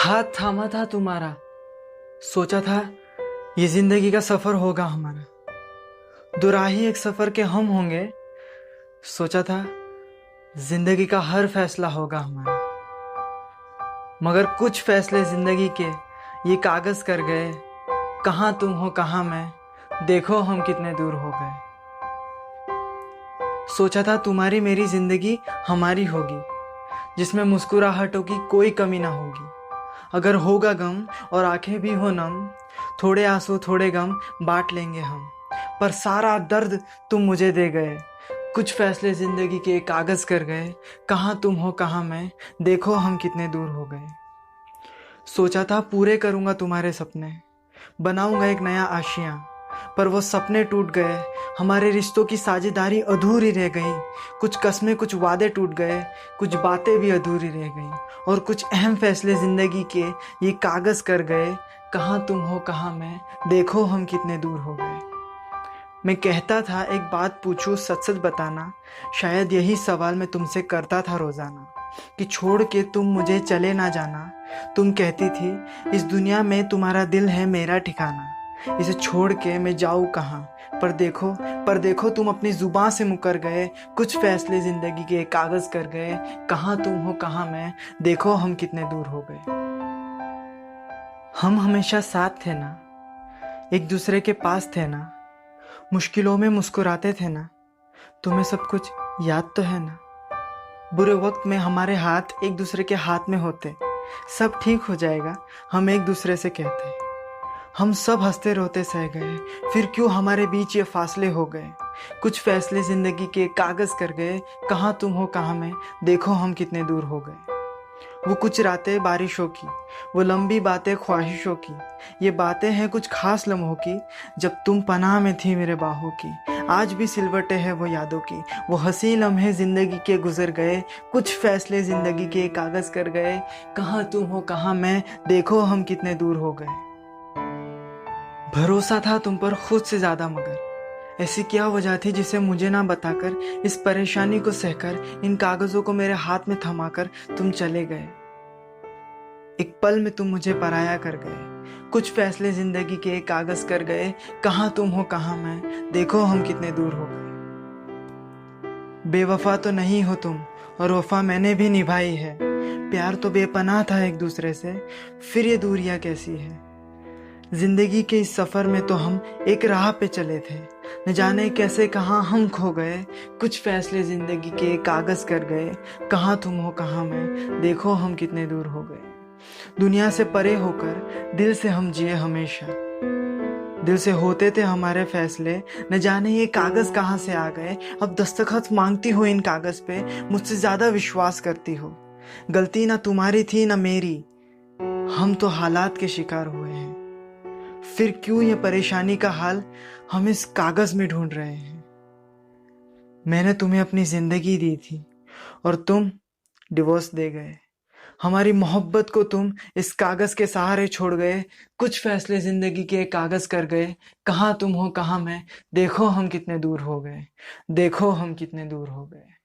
हाथ थामा था तुम्हारा, सोचा था ये जिंदगी का सफर होगा हमारा। दुराही एक सफर के हम होंगे, सोचा था जिंदगी का हर फैसला होगा हमारा। मगर कुछ फैसले जिंदगी के ये कागज कर गए, कहाँ तुम हो कहाँ मैं, देखो हम कितने दूर हो गए। सोचा था तुम्हारी मेरी जिंदगी हमारी होगी, जिसमें मुस्कुराहटों की कोई कमी ना होगी। अगर होगा गम और आंखें भी हो नम, थोड़े आंसू थोड़े गम बांट लेंगे हम। पर सारा दर्द तुम मुझे दे गए, कुछ फैसले जिंदगी के कागज कर गए, कहाँ तुम हो कहाँ मैं, देखो हम कितने दूर हो गए। सोचा था पूरे करूंगा तुम्हारे सपने, बनाऊंगा एक नया आशियां, पर वो सपने टूट गए, हमारे रिश्तों की साझेदारी अधूरी रह गई। कुछ कस्में कुछ वादे टूट गए, कुछ बातें भी अधूरी रह गई, और कुछ अहम फैसले जिंदगी के ये कागज कर गए, कहाँ तुम हो कहाँ मैं, देखो हम कितने दूर हो गए। मैं कहता था एक बात पूछूं सच सच बताना, शायद यही सवाल मैं तुमसे करता था रोजाना, कि छोड़ के तुम मुझे चले ना जाना। तुम कहती थी इस दुनिया में तुम्हारा दिल है मेरा ठिकाना, इसे छोड़ के मैं जाऊँ कहाँ। पर देखो तुम अपनी जुबान से मुकर गए, कुछ फैसले जिंदगी के कागज कर गए, कहाँ तुम हो कहाँ मैं, देखो हम कितने दूर हो गए। हम हमेशा साथ थे ना, एक दूसरे के पास थे ना, मुश्किलों में मुस्कुराते थे ना, तुम्हें सब कुछ याद तो है ना। बुरे वक्त में हमारे हाथ एक दूसरे के हाथ में होते, सब ठीक हो जाएगा हम एक दूसरे से कहते। हम सब हंसते रोते सह गए, फिर क्यों हमारे बीच ये फासले हो गए। कुछ फैसले जिंदगी के कागज कर गए, कहाँ तुम हो कहाँ मैं, देखो हम कितने दूर हो गए। वो कुछ रातें बारिशों की, वो लंबी बातें ख्वाहिशों की, ये बातें हैं कुछ खास लम्हों की, जब तुम पनाह में थी मेरे बाहों की। आज भी सिलवटें हैं वो यादों की, वो हंसी लम्हे जिंदगी के गुजर गए, कुछ फैसले जिंदगी के कागज कर गए, कहाँ तुम हो कहाँ मैं, देखो हम कितने दूर हो गए। भरोसा था तुम पर खुद से ज्यादा, मगर ऐसी क्या वजह थी जिसे मुझे ना बताकर, इस परेशानी को सहकर, इन कागजों को मेरे हाथ में थमाकर तुम चले गए। एक पल में तुम मुझे पराया कर गए, कुछ फैसले जिंदगी के कागज कर गए, कहाँ तुम हो कहाँ मैं, देखो हम कितने दूर हो गए। बेवफा तो नहीं हो तुम, और वफा मैंने भी निभाई है, प्यार तो बेपनाह था एक दूसरे से, फिर ये दूरियां कैसी है। जिंदगी के इस सफर में तो हम एक राह पे चले थे, न जाने कैसे कहाँ हम खो गए। कुछ फैसले जिंदगी के कागज कर गए, कहाँ तुम हो कहाँ मैं, देखो हम कितने दूर हो गए। दुनिया से परे होकर दिल से हम जिए हमेशा, दिल से होते थे हमारे फैसले, न जाने ये कागज कहाँ से आ गए। अब दस्तखत मांगती हो इन कागज पे, मुझसे ज्यादा विश्वास करती हो। गलती ना तुम्हारी थी ना मेरी, हम तो हालात के शिकार हुए हैं। फिर क्यों ये परेशानी का हाल हम इस कागज में ढूंढ रहे हैं। मैंने तुम्हें अपनी जिंदगी दी थी और तुम डिवोर्स दे गए। हमारी मोहब्बत को तुम इस कागज के सहारे छोड़ गए। कुछ फैसले जिंदगी के कागज कर गए, कहाँ तुम हो कहाँ मैं, देखो हम कितने दूर हो गए, देखो हम कितने दूर हो गए।